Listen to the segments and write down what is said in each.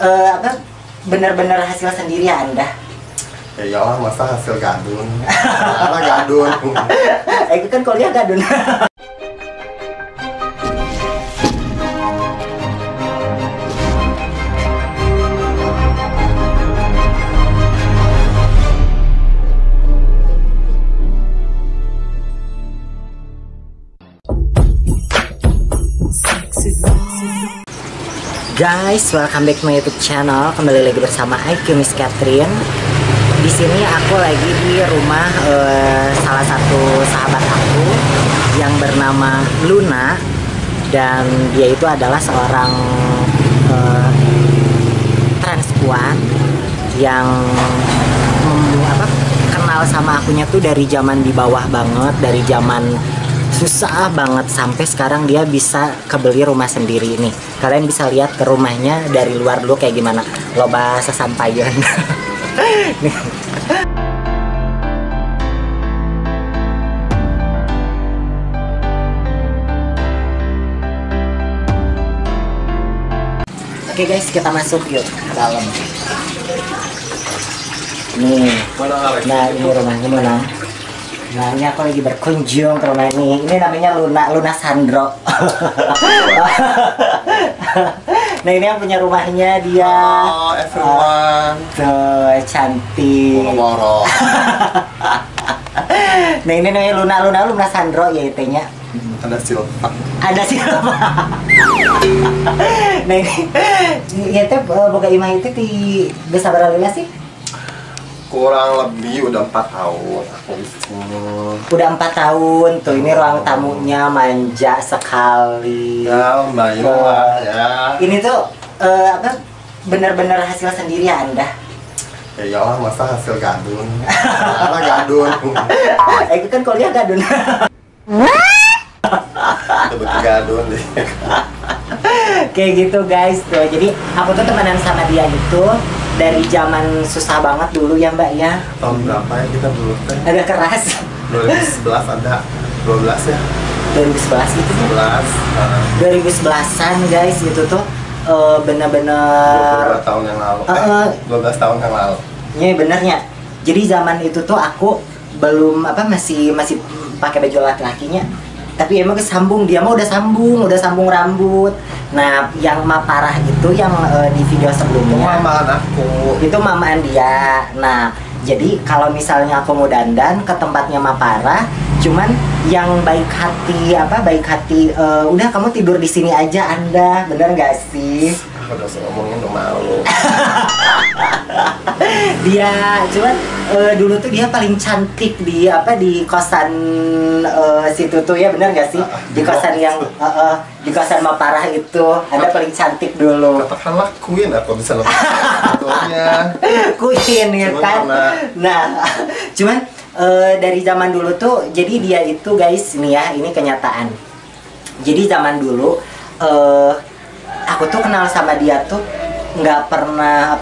apa benar-benar hasil sendiri ya Anda? Ya iyalah, masa hasil gadun. Malah gadun. Itu kan kuliah gadun. Guys, welcome back to my YouTube channel. Kembali lagi bersama IQ Miss Catherine. Di sini aku lagi di rumah salah satu sahabat aku yang bernama Luna, dan dia itu adalah seorang transpuan yang kenal sama akunya tuh dari zaman di bawah banget, dari zaman susah banget sampai sekarang dia bisa kebeli rumah sendiri nih. Kalian bisa lihat ke rumahnya dari luar dulu kayak gimana. Loba sesampaian. Nih. Oke guys, kita masuk yuk ke dalam. Nih. Nah, ini rumahnya mana? Nah, ini aku lagi berkunjung ke rumah ini. Ini namanya Luna Sandro. Nah, ini yang punya rumahnya dia. Oh, everyone. Tuh, cantik. Moro-moro. Nah, ini namanya Luna Sandro ya itunya. Ada silpa. Ada silpa. Nah, ini ya teh boga imah itu di desa Baralila sih. Kurang lebih udah 4 tahun aku di sini. Udah 4 tahun tuh. Ini ruang tamunya manja sekali. Ya, Mbak ya. Ini tuh apa benar-benar hasil sendiri ya Anda? Ya iyalah, masa hasil gadun. Malah gadun. Itu kan kuliah gadun. Betul gadun deh. Kayak gitu guys tuh. Jadi aku tuh temenan sama dia itu dari zaman susah banget dulu ya Mbak ya. Tahun berapa ya kita dulu teh? Agak keras. 2011 ada 12 ya. 2011 gitu ya. 11. 2011an guys gitu tuh. Bener-bener 22 tahun yang lalu. 12 tahun yang lalu. Iya benernya. Jadi zaman itu tuh aku belum masih pakai baju laki-lakinya. Tapi emang kesambung, dia mah udah sambung rambut. Nah, yang parah itu yang di video sebelumnya. Mamaan aku. Itu mamaan dia. Nah, jadi kalau misalnya aku mau dandan ke tempatnya parah, cuman yang baik hati, udah kamu tidur di sini aja Anda, bener gak sih? Udah ngomongin udah malu. Dia cuman dulu tuh dia paling cantik di kosan situ tuh ya, bener gak sih? Di kosan yang di kosan Maparah itu Anda paling cantik dulu. Katakanlah queen, aku bisa lebih betulnya. Queen ya kan? Nah, cuman dari zaman dulu tuh, jadi dia itu guys nih ya, ini kenyataan. Jadi zaman dulu aku tuh kenal sama dia tuh nggak pernah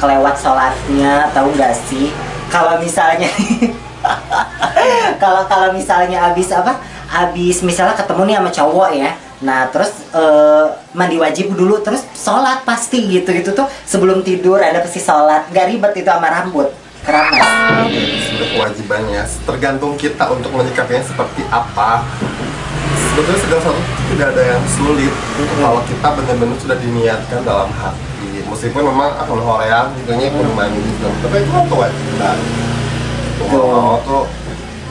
kelewat sholatnya, tahu nggak sih? Kalau misalnya kalau misalnya abis misalnya ketemu nih sama cowok ya, nah terus mandi wajib dulu, terus sholat pasti gitu tuh sebelum tidur ada pasti sholat, nggak ribet itu sama rambut keramas. Sudah kewajibannya, tergantung kita untuk menyikapinya seperti apa. Sebetulnya segala sesuatu tidak ada yang sulit kalau kita benar-benar sudah diniatkan dalam hati. Meskipun memang akan horeang tentunya perlu mandi gitu, tapi itu kan kewajiban. Tuh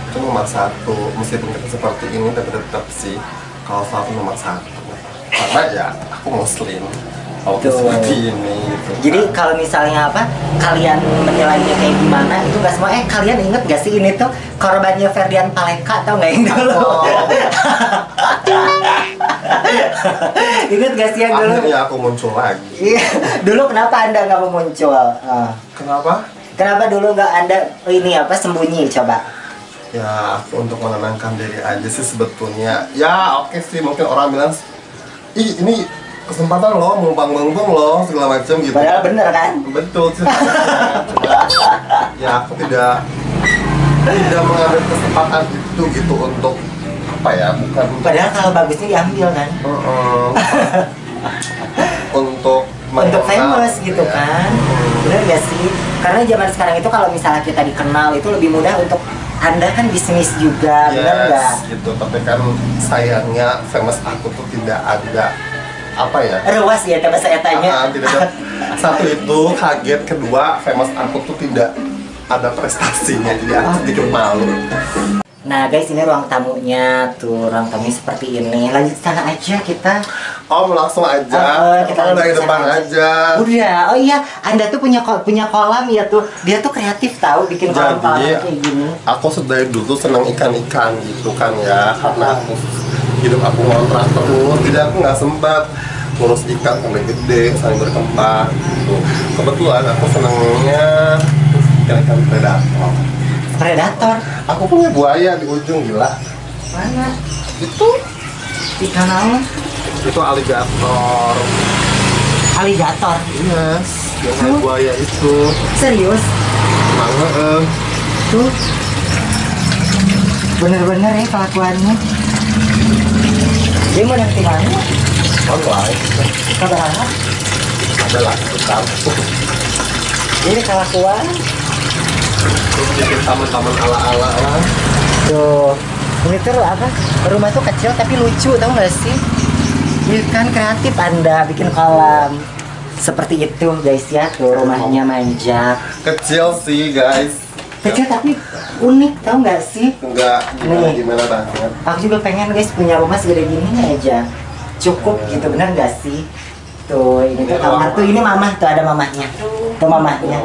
itu nomor 1. Meskipun kita seperti ini, tapi tetap sih kalau satu nomor 1. Karena ya aku muslim. Kalau seperti ini gitu. Jadi kalau misalnya kalian menilainya kayak gimana itu gak semua. Kalian inget gak sih ini tuh korbannya Ferdian Paleka, tau gak yang dulu? Ingat gak sih yang dulu? Akhirnya aku muncul lagi. Iya. Dulu kenapa Anda gak mau muncul? Kenapa? Kenapa dulu gak Anda sembunyi coba? Ya aku untuk menenangkan diri aja sih sebetulnya. Ya oke sih, mungkin orang bilang ih ini kesempatan loh, mumpang-mumpung loh segala macam gitu. Padahal bener kan? Betul sih. Ya aku tidak mengambil kesempatan itu gitu untuk bukan. Padahal kalau bagusnya diambil kan? Untuk untuk famous gitu kan. Bener gak sih? Karena zaman sekarang itu kalau misalnya kita dikenal itu lebih mudah untuk Anda kan bisnis juga, bener gak? Gitu, tapi kan sayangnya famous aku tuh tidak ada apa ya? Ruas ya, coba saya tanya. Tidak ada. Satu itu kaget, kedua famous aku tuh tidak ada prestasinya, jadi aku sedikit malu. Nah guys, ini ruang tamunya tuh, ruang tamunya seperti ini. Lanjut sana aja kita. Langsung aja. Kita dari depan aja. Udah, oh iya, Anda tuh punya kolam ya tuh. Dia tuh kreatif tahu bikin kolam kayak gini. Aku dari dulu senang ikan-ikan gitu kan ya, karena hidup aku ngontrak terus, jadi aku nggak sempat ngurus ikan sampai gede, sampai berkembang gitu. Kebetulan aku senangnya ikan-ikan predator. Predator? Aku punya buaya di ujung, gila. Mana? Itu ikan apa? Itu aligator. Aligator? Yes, yang kayak buaya itu. Serius? Emang tuh bener-bener ya kelakuannya. Dia mau dari mana? online. Kabar apa? Ada lah, tetap. Ini kelakuan. Terus bikin taman-taman ala-ala lah. Tuh, ini tuh apa? Rumah tuh kecil tapi lucu, tau gak sih? Kan kreatif Anda bikin kolam seperti itu guys ya. Tuh rumahnya manja. Kecil sih guys. Kecil tapi unik, tau gak sih? Enggak gimana banget. Aku juga pengen guys punya rumah segede gini aja. Cukup gitu, bener gak sih? Tuh, ini tuh kamar tuh, ini mamah tuh, ada mamahnya. Tuh mamahnya.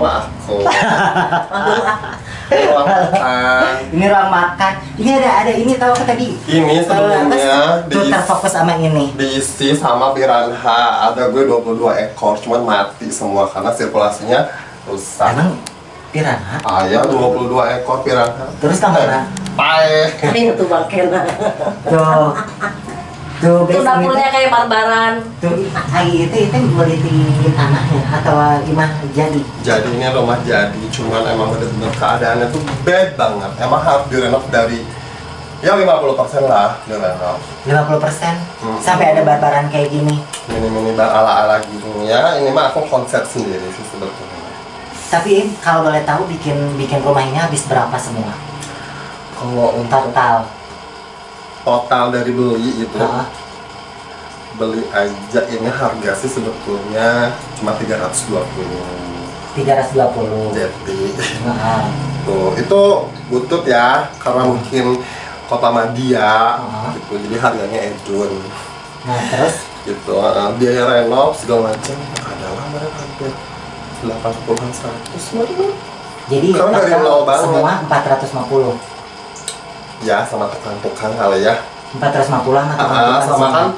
Ruang makan. Ini ruang makan. Ini ada ini tahu apa tadi? Ini sebelumnya tuh terfokus sama ini. Diisi sama piranha. Ada gue 22 ekor, cuman mati semua karena sirkulasinya rusak. Emang piranha? Ya 22 ekor piranha. Terus kemana? Pae. Ini tuh bangkel. Tuh guys, dapurnya kayak barbaran. Tuh, itu beli di tanahnya atau gimana jadi? Jadi ini rumah jadi, cuman emang bener-bener keadaannya tuh bad banget. Emang harus direnov dari ya 50% lah direnov. 50%? Sampai ada barbaran kayak gini? Mini-mini bar ala-ala gini ya. Ini mah aku konsep sendiri sih sebetulnya. Tapi kalau boleh tahu bikin rumah ini habis berapa semua? Kalau untuk total dari beli itu, beli aja ini harga sih sebetulnya cuma 320. 320. Jadi, tuh itu butut ya, karena mungkin kota Madia, gitu. Jadi harganya edun. Nah terus? Gitu, biaya renov segala macam adalah hampir 80-an 100. Jadi karena dari nol banget. Semua 450. Ya sama tukang-tukang kali ya. 450 lah sama kan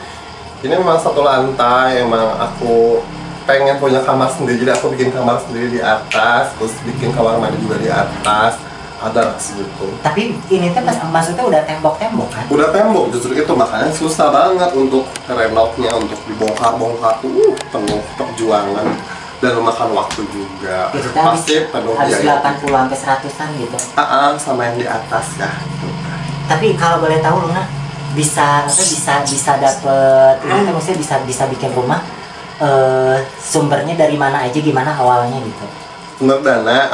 ini memang satu lantai, emang aku pengen punya kamar sendiri, jadi aku bikin kamar sendiri di atas, terus bikin kamar mandi juga di atas, ada segitu. Tapi ini tuh maksudnya udah tembok-tembok kan? Udah tembok, justru itu makanya susah banget untuk renovnya, untuk dibongkar-bongkar tuh penuh perjuangan dan memakan waktu juga. Gitu, pasti penuh biaya. 80 sampai 100-an gitu. Sama yang di atas ya. Tapi kalau boleh tahu Luna bisa dapet ini kan maksudnya bisa bikin rumah sumbernya dari mana aja, gimana awalnya gitu? Sumber dana.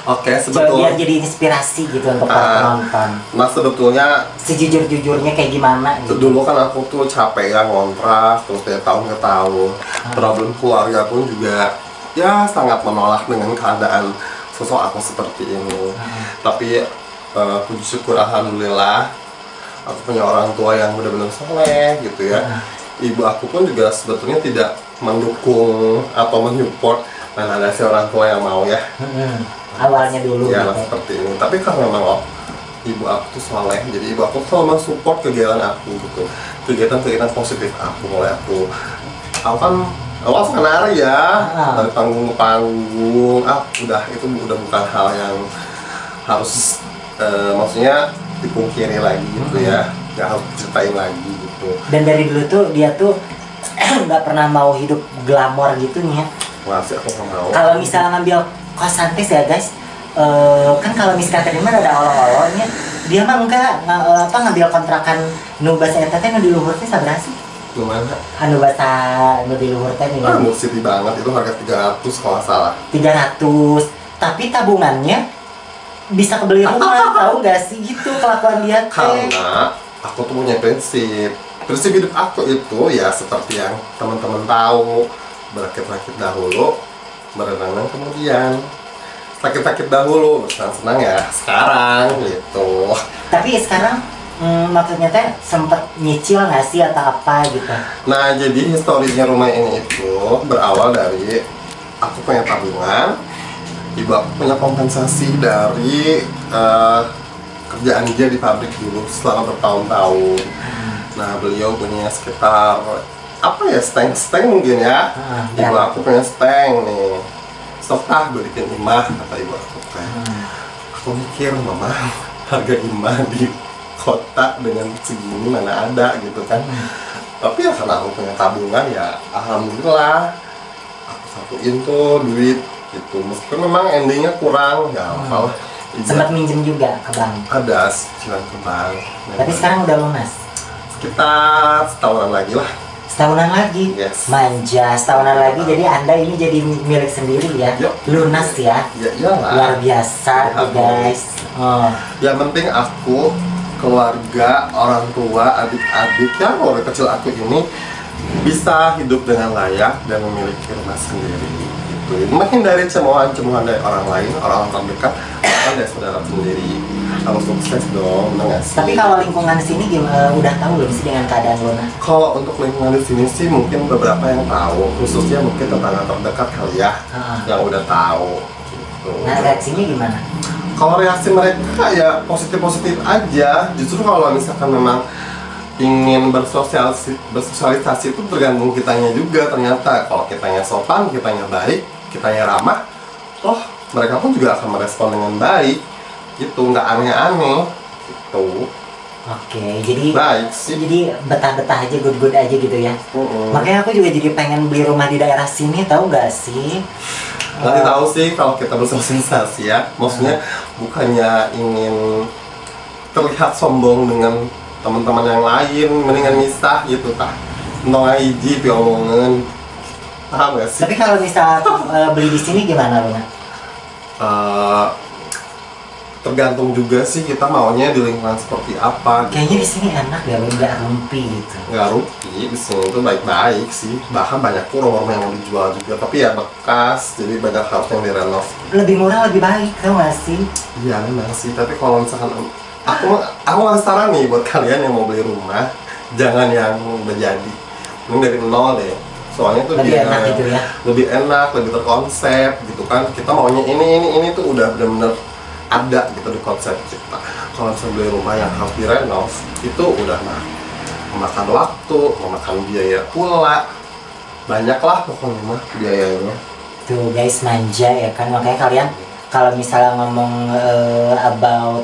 Oke, sebetulnya biar jadi inspirasi gitu untuk para penonton. Nah sebetulnya sejujur-jujurnya kayak gimana gitu. Dulu kan aku tuh capek ya ngontrak terus dari tahun ke tahun. Problem keluarga pun juga ya sangat menolak dengan keadaan sosok aku seperti ini. Tapi puji syukur alhamdulillah aku punya orang tua yang benar-benar soleh gitu ya. Ibu aku pun juga sebetulnya tidak mendukung atau menyupport, dan ada si orang tua yang mau ya. Awalnya dulu ya gitu. Seperti ini. Tapi karena memang ibu aku tuh soleh, jadi ibu aku selalu mensupport kegiatan aku gitu, kegiatan positif aku. Mulai aku kan awal nari ya, dari panggung ke panggung, udah itu udah bukan hal yang harus maksudnya dipungkiri lagi gitu ya, nggak harus ceritain lagi gitu. Dan dari dulu tuh dia tuh nggak pernah mau hidup glamor gitu nih ya. Masih aku nggak mau. Kalau misalnya ngambil kosantis ya guys, kan kalau misalnya tadi ada olong-olongnya, dia mah enggak ngambil kontrakan nubas eta teh nu di luhur teh sabaraha sih? Gimana? Anu bahasa anu di luhur teh Ah, nih. City banget, itu harga 300 kalau nggak salah. 300. Tapi tabungannya bisa kebeli rumah, tahu gak sih gitu kelakuan dia teh. Karena aku tuh punya prinsip hidup aku itu ya seperti yang teman-teman tahu, berakit-rakit dahulu, berenang kemudian. Sakit-sakit dahulu, senang-senang ya sekarang gitu. Tapi sekarang maksudnya teh sempet nyicil nggak sih atau apa gitu? Nah, jadi historinya rumah ini itu berawal dari aku punya tabungan, ibu aku punya kompensasi dari kerjaan dia di pabrik dulu selama bertahun-tahun. Nah, beliau punya sekitar apa ya, steng mungkin ya. Ibu aku punya steng nih. Sok beliin imah, kata ibu aku kan. Aku mikir, mama, harga imah di kota dengan segini mana ada gitu kan. Tapi ya karena aku punya tabungan ya alhamdulillah aku satuin tuh duit gitu. Meskipun memang endingnya kurang, ya apalah. Sempat minjem juga ke bank. Ada cicilan ke bank. Tapi sekarang udah lunas. Sekitar setahunan lagi lah. Setahunan lagi. Yes. Manja, setahunan lagi. Jadi Anda ini jadi milik sendiri ya. Yuk. Lunas ya. Ya iyalah. Luar biasa tuh guys. Oh. Yang penting aku, keluarga, orang tua, adik-adik yang keluarga kecil aku ini bisa hidup dengan layak dan memiliki rumah sendiri. Gitu. Menghindari cemoohan-cemoohan dari orang lain, orang terdekat, bahkan dari saudara sendiri. Harus sukses dong, bener nggak sih? Tapi kalau lingkungan sini udah tahu belum sih dengan keadaan Luna? Kalau untuk lingkungan di sini sih mungkin beberapa yang tahu, khususnya mungkin tetangga terdekat kali ya, yang udah tahu. Gitu. Nah reaksinya gimana? Kalau reaksi mereka ya positif-positif aja. Justru kalau misalkan memang ingin bersosialisasi itu tergantung kitanya juga ternyata. Kalau kitanya sopan, kitanya baik, kitanya ramah, toh mereka pun juga akan merespon dengan baik. Gitu, nggak aneh-aneh. Gitu. Oke, jadi Baik sih. jadi betah-betah aja, good-good aja gitu ya. Makanya aku juga jadi pengen beli rumah di daerah sini, tahu gak sih? Nanti tahu sih kalau kita bersosialisasi ya. Maksudnya bukannya ingin terlihat sombong dengan teman-teman yang lain, mendingan misah gitu tah. Nong hiji piomongin. Paham gak sih? Tapi kalau misal beli di sini gimana Luna? Tergantung juga sih kita maunya di lingkungan seperti apa. Kayaknya di sini enak ya, nggak rumpi gitu. Nggak rugi, di sini tuh baik-baik sih. Bahkan banyak tuh rumah-rumah yang mau dijual juga, tapi ya bekas, jadi banyak harus yang direnov. Lebih murah lebih baik, tau gak sih? Iya memang sih, tapi kalau misalkan aku ngasih saran nih buat kalian yang mau beli rumah, jangan yang udah jadi, ini dari nol deh. Soalnya tuh Lebih dia enak gitu ya. lebih enak, lebih terkonsep gitu kan. Kita maunya ini tuh udah bener-bener ada gitu di konsep kita. Kalau misalnya beli rumah yang harus direnov, itu udah memakan waktu, memakan biaya pula, banyak lah pokoknya mah biayanya. Tuh guys, manja ya kan, makanya kalian kalau misalnya ngomong about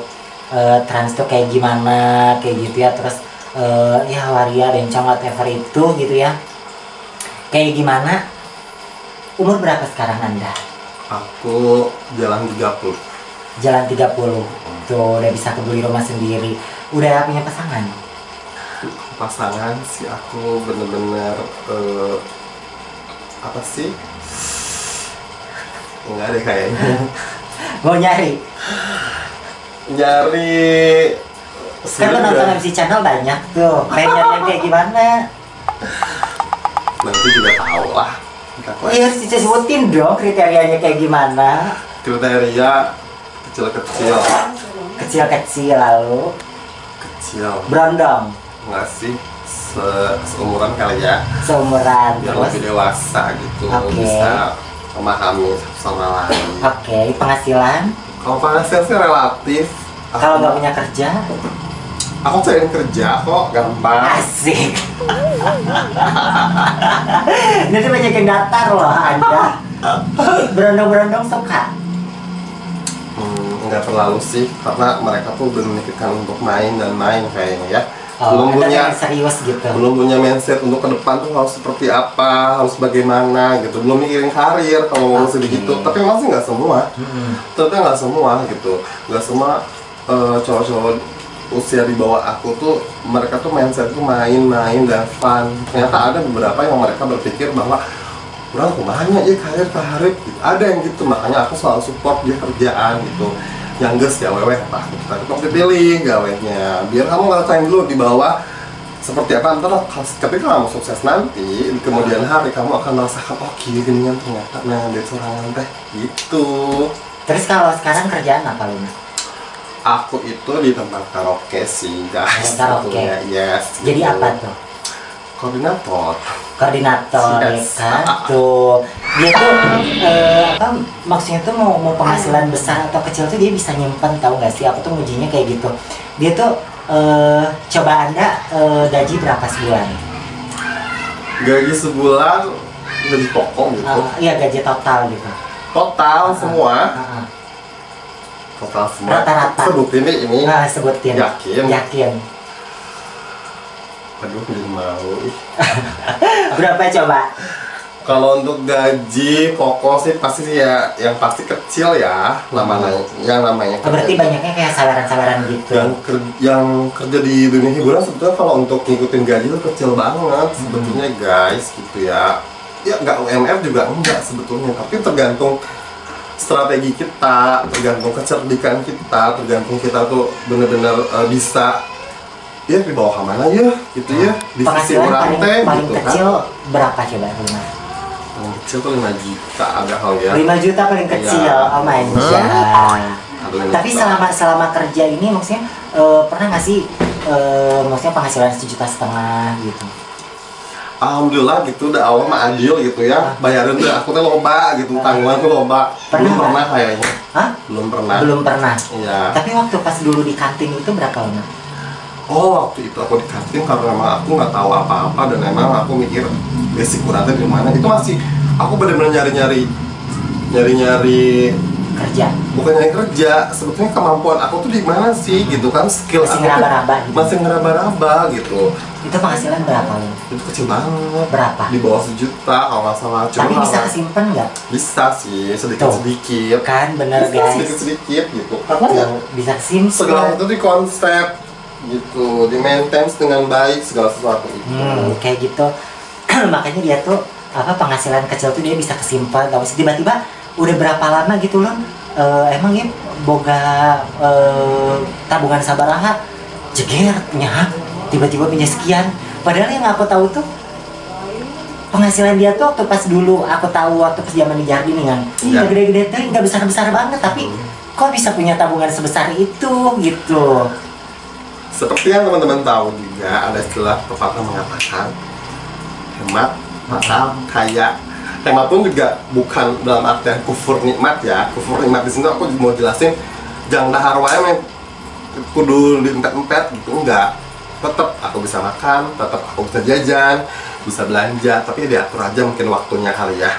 trans tuh kayak gimana, kayak gitu ya, terus ya waria, rencang, whatever itu gitu ya, kayak gimana, umur berapa sekarang Anda? Aku jalan 30. Jalan 30. Tuh udah bisa kebeli rumah sendiri, udah punya pasangan? Pasangan sih aku bener-bener apa sih? Enggak deh kayaknya. Mau nyari? Kan lo nonton MC Channel banyak tuh, pengen nyari yang kayak gimana? Nanti juga tahu lah. Iya harus disebutin dong kriterianya kayak gimana. Kriteria kecil-kecil. Kecil-kecil lalu Kecil. berondong, Enggak sih, seumuran kali ya. seumuran, Biar terus lebih dewasa gitu, Oke. bisa memahami satu sama lain. oke, penghasilan. Kalau penghasilan sih relatif. Kalau nggak punya kerja, Aku cariin kerja kok, gampang. asik. Nanti banyak yang datar loh Anda. Berondong-berondong suka. Nggak terlalu sih, karena mereka tuh udah memikirkan untuk main dan main kayaknya ya. Oh, belum Anda punya pengen serius gitu. belum punya mindset untuk ke depan tuh harus seperti apa, harus bagaimana gitu. Belum mikirin karir kalau ngomong Oke. begitu. Tapi memang sih nggak semua. Tapi nggak semua gitu. Nggak semua cowok-cowok usia di bawah aku tuh mereka tuh mindset tuh main-main dan fun. Ternyata ada beberapa yang mereka berpikir bahwa orang kemana ya karir gitu. Ada yang gitu, makanya aku selalu support dia kerjaan gitu. Yang ges ya wewe apa aku tetap dipilih gawenya biar kamu ngerasain dulu di bawah seperti apa, ntar ketika kamu sukses nanti di kemudian hari kamu akan merasakan oh gini kan ternyata nah dia sorangan teh gitu. Terus kalau sekarang kerjaan apa lu? Aku itu di tempat karaoke sih guys. Karaoke. Sebetulnya, yes. Jadi gitu. apa tuh? Koordinator. Koordinator Yes. ya kan tuh dia tuh apa maksudnya tuh mau penghasilan besar atau kecil tuh dia bisa nyimpen, tahu nggak sih? Aku tuh ngujinya kayak gitu. Dia tuh coba Anda gaji berapa sebulan? Gaji sebulan gaji pokok gitu. Iya gaji total gitu. Total semua. Total semua. Rata-rata. Sebutin deh ini. Nah, sebutin. Yakin? Yakin. Aduh, jadi mau. Berapa coba? Kalau untuk gaji pokok sih pasti sih ya, yang pasti kecil ya, namanya. Yang namanya. Berarti banyaknya kayak salaran-salaran gitu. Yang kerja di dunia hiburan sebetulnya kalau untuk ngikutin gaji itu kecil banget sebetulnya guys, gitu ya. Ya nggak UMR juga enggak sebetulnya, tapi tergantung strategi kita, tergantung kecerdikan kita, tergantung kita tuh bener-bener bisa ya di bawah mana ya gitu ya di sisi Penghasilan paling gitu kecil kan. berapa coba rumah? Paling kecil tuh 5 juta ada kali ya. 5 juta paling kecil, Ya. oh my god. Ada 5 Tapi juta. selama kerja ini maksudnya pernah nggak sih maksudnya penghasilan 1,5 juta gitu? Alhamdulillah gitu, udah awal mah adil gitu ya. Bayarin tuh aku tuh loba gitu, tanggungan tuh loba. Pernah Belum nggak? pernah kayaknya. Hah? Belum pernah. Belum pernah. Iya. Tapi waktu pas dulu di kantin itu berapa lama? Oh, waktu itu aku di kantin karena emang aku nggak tahu apa-apa dan emang aku mikir basic kurangnya di mana. Itu masih aku benar-benar nyari-nyari Kerja. bukan nyari kerja, sebetulnya kemampuan aku tuh di mana sih gitu kan, skill Masih aku tuh ngeraba-raba gitu. masih ngeraba-raba gitu. Itu penghasilan berapa lo? Itu kecil banget. Berapa? Di bawah 1 juta kalau nggak salah. Tapi bisa kalau- kesimpan nggak? bisa sih sedikit-sedikit. Kan bener Bisa guys. sedikit-sedikit gitu. Karena ya Bisa kesimpan. segala itu di konsep gitu, di maintain dengan baik segala sesuatu itu. Kayak gitu. Makanya dia tuh apa penghasilan kecil tuh dia bisa kesimpan. Tahu sih tiba-tiba udah berapa lama gitu loh. Emang ya boga tabungan sabaraha jegernya tiba-tiba punya sekian. Padahal yang aku tahu tuh penghasilan dia tuh waktu pas dulu aku tahu waktu pas zaman di Jardi nih kan. Iya Ya. gede-gede tuh nggak besar-besar banget tapi kok bisa punya tabungan sebesar itu gitu. Seperti yang teman-teman tahu juga ada istilah pepatah mengatakan hemat maka kaya. Hemat pun juga bukan dalam artian kufur nikmat ya. Kufur nikmat di sini aku mau jelasin jangan dahar wae men kudu diempet-empet gitu, enggak. Tetap aku bisa makan, tetap aku bisa jajan, bisa belanja, tapi diatur aja mungkin waktunya kali ya.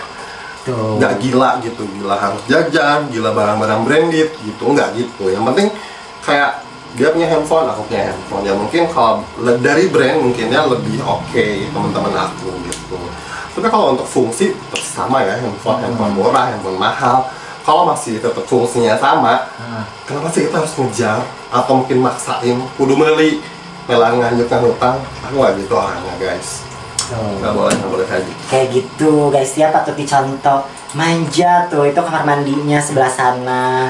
Tuh. Nggak gila gitu, gila harus jajan, gila barang-barang branded gitu, nggak gitu. Yang penting kayak dia punya handphone, aku punya handphone. Ya mungkin kalau dari brand mungkinnya lebih oke teman-teman aku gitu. Tapi kalau untuk fungsi tetap sama ya, handphone murah, handphone mahal. Kalau masih tetap fungsinya sama, kenapa sih kita harus ngejar atau mungkin maksain kudu beli melang nganjukkan hutang? Aku nggak gitu orangnya guys. Tuh. Nggak boleh kayak gitu. Kayak gitu guys, dia patut dicontoh. Manja tuh, itu kamar mandinya sebelah sana.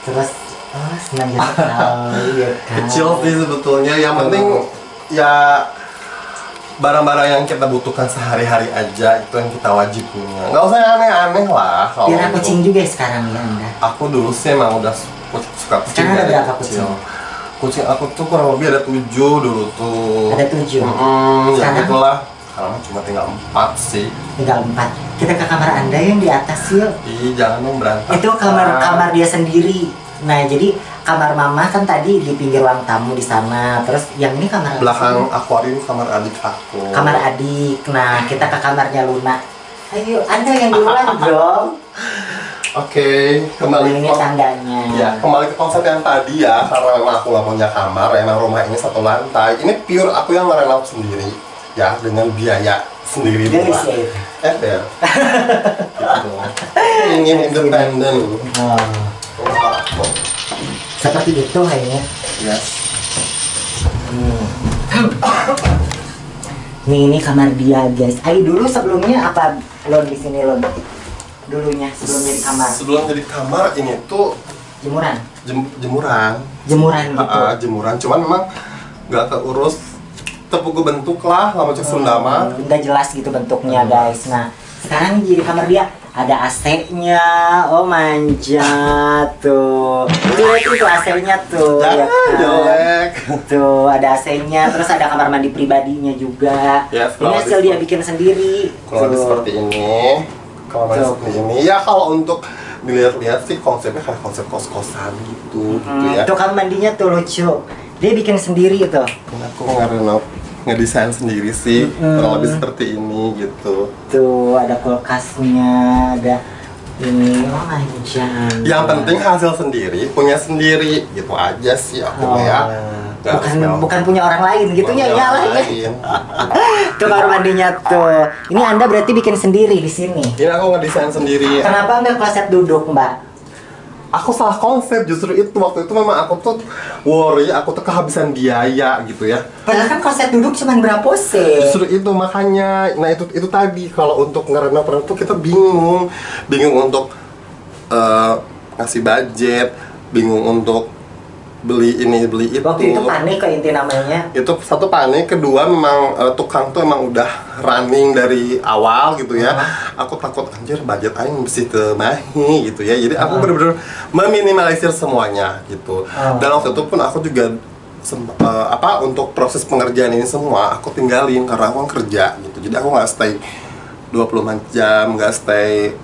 Terus, oh senang gitu kali ya kan. Kecil sih sebetulnya, yang penting ya barang-barang yang kita butuhkan sehari-hari aja itu yang kita wajib punya. Nggak usah yang aneh-aneh lah. kalau Piara untuk- kucing juga ya sekarang ya Anda. Aku dulu sih emang udah suka kucing. Sekarang ada dari berapa kecil. kucing? Kucing aku tuh kurang lebih ada 7 dulu tuh. Ada 7? Ya Sekarang? itulah. Sekarang cuma tinggal 4 sih. Tinggal 4. Kita ke kamar Anda yang di atas yuk. Ih, jangan dong berantakan. Itu kamar dia sendiri. Nah, jadi kamar mama kan tadi di pinggir ruang tamu di sana. Terus yang ini kamar apa Belakang sih? akuarium kamar adik aku. Kamar adik. Nah, kita ke kamarnya Luna. Ayo, Anda yang duluan dong. Oke, kembali Ini ke tangganya. ya, kembali ke konsep yang tadi ya, karena memang aku nggak punya kamar, emang rumah ini 1 lantai. Ini pure aku yang ngerenov sendiri, ya, dengan biaya sendiri Dia pula. bisa itu. Ya. Gitu. Ingin independen. Oh, seperti itu kayaknya. Yes. Nih ini kamar dia guys. Ayo dulu sebelumnya apa Lon di sini Lon? Dulunya sebelum jadi kamar. Sebelum jadi kamar ini tuh Jemuran. Jemuran. Jemuran gitu. Jemuran, cuman memang nggak keurus terpugu bentuk lah, nggak macam Sunda mah. Nggak jelas gitu bentuknya guys. Nah sekarang jadi kamar dia ada AC-nya. Oh manja tuh. Itu AC-nya tuh. Ya Jangan kan? jelek. Tuh ada AC-nya, terus ada kamar mandi pribadinya juga. Ya, ini hasil dia bikin sendiri. Kalau Tuh. seperti ini, kalau masih seperti ini, ya kalau untuk dilihat-lihat sih konsepnya kayak konsep kos-kosan gitu, gitu ya. Tuh kamar mandinya tuh lucu. Dia bikin sendiri tuh. Aku ngedesain sendiri sih, kurang lebih seperti ini gitu. Tuh ada kulkasnya, ada ini. Oh manja. Yang penting hasil sendiri, punya sendiri, gitu aja sih aku mah ya. Nggak harus mewah. Bukan punya orang lain gitu ya, Punya iyalah orang ya. lain. Tuh kamar mandinya tuh. Ini Anda berarti bikin sendiri di sini. Ini aku ngedesain sendiri. Kenapa ambil kloset duduk, Mbak? Aku salah konsep justru itu, waktu itu memang aku tuh worry, aku tuh kehabisan biaya gitu ya. Padahal kan kloset duduk cuma berapa sen? Justru itu makanya, nah itu tadi kalau untuk ngerenov tuh kita bingung untuk ngasih budget, bingung untuk beli ini beli itu. Waktu itu panik kok inti namanya. Itu satu panik, kedua memang tukang tuh emang udah running dari awal gitu ya. Aku takut anjir budget aing mesti temahi gitu ya. Jadi aku bener-bener meminimalisir semuanya gitu. Dan waktu itu pun aku juga untuk proses pengerjaan ini semua aku tinggalin karena aku kan kerja gitu. Jadi aku nggak stay 24 jam, nggak stay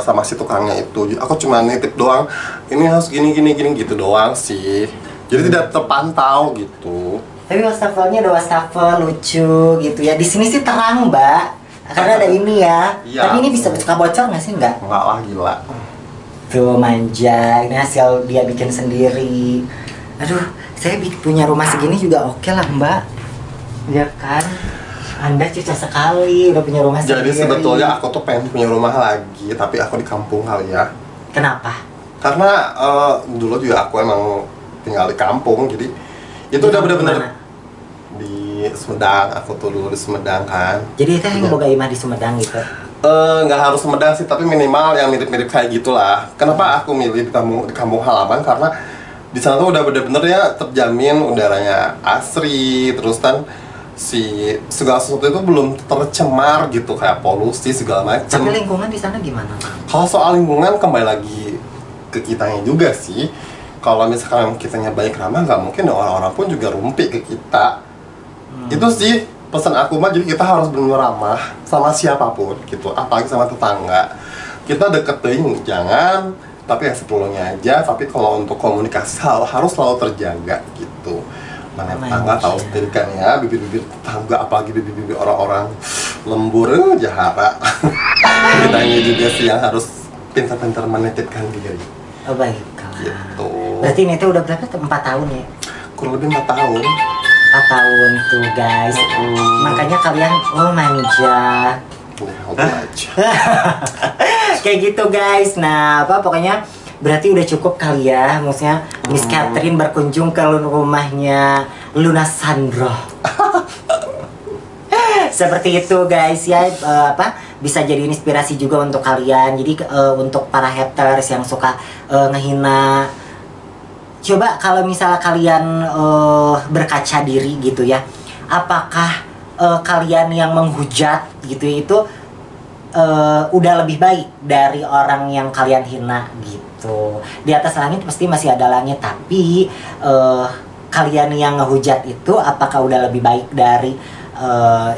sama si tukangnya itu. Jadi aku cuma nitip doang. Ini harus gini gitu doang sih. Jadi tidak terpantau gitu. Tapi wastafelnya ada wastafel lucu gitu ya. Di sini sih terang, Mbak. Karena ada ini ya. Iya. Tapi ini bisa suka bocor nggak sih? Nggak? Enggak lah, gila. Tuh manja. Ini hasil dia bikin sendiri. Aduh, saya punya rumah segini juga oke lah, Mbak. Ya kan? Anda cocok sekali udah punya rumah Jadi sendiri. sebetulnya aku tuh pengen punya rumah lagi, tapi aku di kampung kali ya. Kenapa? Karena dulu juga aku emang tinggal di kampung, jadi itu udah bener-bener di Sumedang. Aku tuh dulu di Sumedang kan. Jadi itu yang boga imah di Sumedang gitu. Nggak harus Sumedang sih, tapi minimal yang mirip-mirip kayak gitulah. Kenapa aku milih di kampung halaman? Karena di sana tuh udah bener-bener ya terjamin udaranya asri, terus kan si segala sesuatu itu belum tercemar gitu, kayak polusi segala macam. Tapi lingkungan di sana gimana? Kalau soal lingkungan kembali lagi ke kitanya juga sih. Kalau misalkan kitanya baik ramah, nggak mungkin orang-orang pun juga rumpi ke kita. Itu sih pesan aku mah, jadi kita harus benar ramah sama siapapun gitu, apalagi sama tetangga. Kita deketin jangan, tapi yang seperlunya aja. Tapi kalau untuk komunikasi harus selalu terjaga gitu. Mana tetangga tahu sendiri kan ya, bibir-bibir tetangga, apalagi bibir-bibir orang-orang lembur, jahara. Kitanya juga sih yang harus pintar-pintar menitipkan diri. Oh baiklah. Gitu. Berarti ini tuh udah berapa? 4 tahun ya? Kurang lebih 4 tahun. 4 tahun tuh guys. Makanya kalian manja. Aja. Kayak gitu guys. Nah pokoknya berarti udah cukup kali ya. Maksudnya Miss Catherine berkunjung ke rumahnya Luna Sandro. Seperti itu guys ya. Bisa jadi inspirasi juga untuk kalian. Jadi untuk para haters yang suka ngehina, coba kalau misalnya kalian berkaca diri gitu ya, apakah kalian yang menghujat gitu itu udah lebih baik dari orang yang kalian hina gitu? Di atas langit pasti masih ada langit, tapi kalian yang ngehujat itu apakah udah lebih baik dari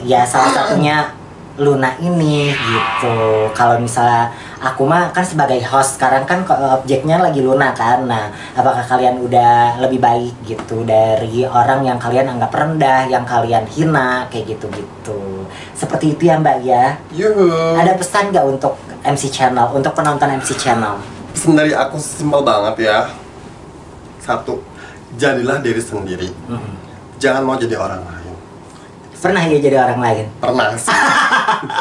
ya salah satunya Luna ini gitu. Kalau misalnya aku mah kan sebagai host, sekarang kan objeknya lagi Luna kan. Nah, apakah kalian udah lebih baik gitu dari orang yang kalian anggap rendah, yang kalian hina kayak gitu-gitu. Seperti itu ya Mbak ya. Yuhu. Ada pesan nggak untuk MC Channel, untuk penonton MC Channel? Pesan dari aku simpel banget ya. Satu, jadilah diri sendiri. Jangan mau jadi orang lain. Pernah ya jadi orang lain? Pernah sih.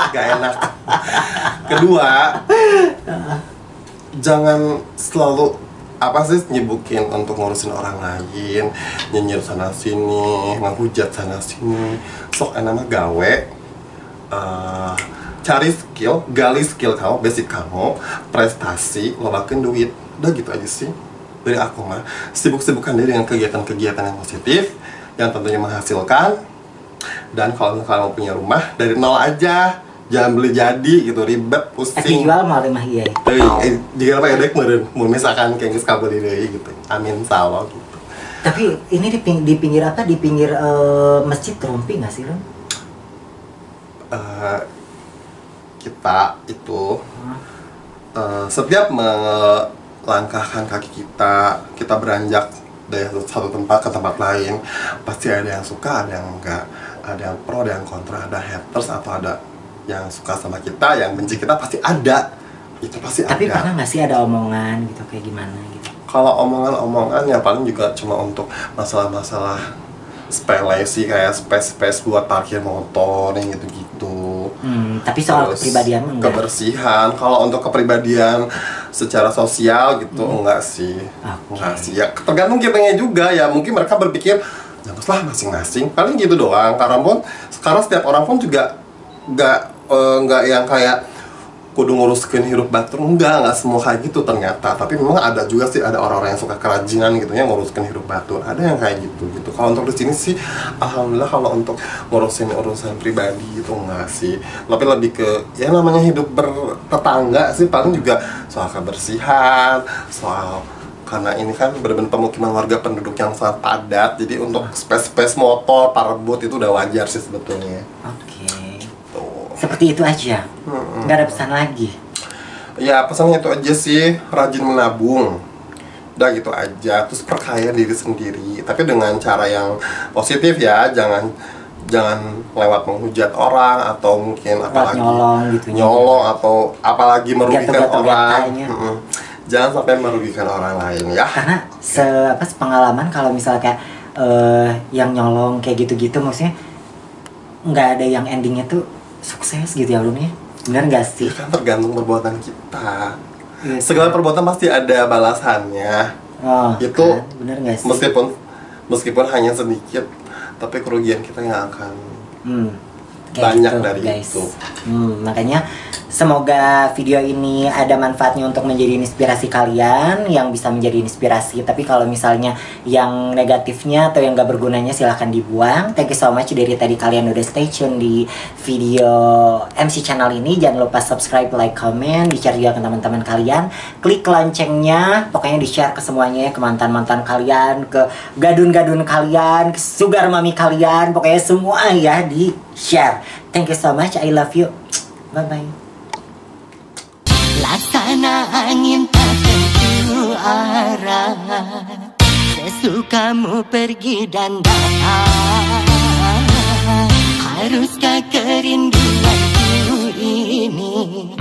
Gak enak. Kedua, jangan selalu apa sih nyibukin untuk ngurusin orang lain, nyinyir sana sini, ngehujat sana sini. Sok enak mah gawe, cari skill, gali skill kamu, basic kamu, prestasi, lobakeun duit. Udah gitu aja sih dari aku mah. Sibuk-sibukkan diri dengan kegiatan-kegiatan yang positif, yang tentunya menghasilkan. Dan kalau kamu punya rumah dari nol aja, jangan beli jadi gitu, ribet, pusing. jual mau rumah iya. Jika apa ya dek meureun, mun misalkan kayak geus kabeli deui gitu. Amin insyaallah gitu. Tapi ini di pinggir apa? Di pinggir masjid Rumpi nggak sih, Ron? Kita itu setiap melangkahkan kaki kita beranjak dari satu tempat ke tempat lain, pasti ada yang suka, ada yang enggak, ada yang pro, ada yang kontra, ada haters atau ada yang suka sama kita, yang benci kita, pasti ada. Itu pasti ada. Tapi pernah nggak sih ada omongan gitu kayak gimana gitu? Kalau omongan-omongan ya paling juga cuma untuk masalah-masalah sepele sih, kayak space buat parkir motor yang gitu-gitu. Tapi soal Terus kepribadian enggak? kebersihan, kalau untuk kepribadian secara sosial gitu enggak sih. Enggak sih. Ya tergantung kitanya juga ya. Mungkin mereka berpikir ya lah masing-masing. Paling gitu doang. Karena pun sekarang setiap orang pun juga enggak yang kayak kudu nguruskeun hirup batur, enggak semua kayak gitu ternyata. Tapi memang ada juga sih, ada orang-orang yang suka kerajinan gitu ya nguruskeun hirup batur. Ada yang kayak gitu. Kalau untuk di sini sih alhamdulillah, kalau untuk ngurusin urusan pribadi itu enggak sih. Tapi lebih ke ya namanya hidup bertetangga sih, paling juga soal kebersihan, soal karena ini kan benar-benar pemukiman warga penduduk yang sangat padat. Jadi untuk space motor, parebut itu udah wajar sih sebetulnya. Oke. Seperti itu aja, nggak ada pesan lagi. Ya pesannya itu aja sih, rajin menabung, udah gitu aja. Terus perkaya diri sendiri, tapi dengan cara yang positif ya, jangan lewat menghujat orang atau mungkin apalagi nyolong atau apalagi merugikan orang. Jangan sampai merugikan orang lain ya. Karena sepengalaman kalau misalnya kayak yang nyolong kayak gitu-gitu, maksudnya nggak ada yang endingnya tuh sukses gitu ya Lun ya, benar nggak sih? Kan tergantung perbuatan kita. Segala perbuatan pasti ada balasannya. Itu kan? Benar nggak sih? Meskipun hanya sedikit, tapi kerugian kita yang akan gitu, banyak dari guys. itu. Makanya semoga video ini ada manfaatnya untuk menjadi inspirasi kalian, yang bisa menjadi inspirasi. Tapi kalau misalnya yang negatifnya atau yang gak bergunanya silahkan dibuang. Thank you so much dari tadi kalian udah stay tune di video MC channel ini. Jangan lupa subscribe, like, comment, di-share juga ke teman-teman kalian. Klik loncengnya, pokoknya di-share ke semuanya, ke mantan-mantan kalian, ke gadun-gadun kalian, ke sugar mami kalian, pokoknya semua ya di-share. Thank you so much, I love you. Bye-bye. Laksana angin tak tentu arah, sesukamu pergi dan datang. Haruskah kerinduanku ini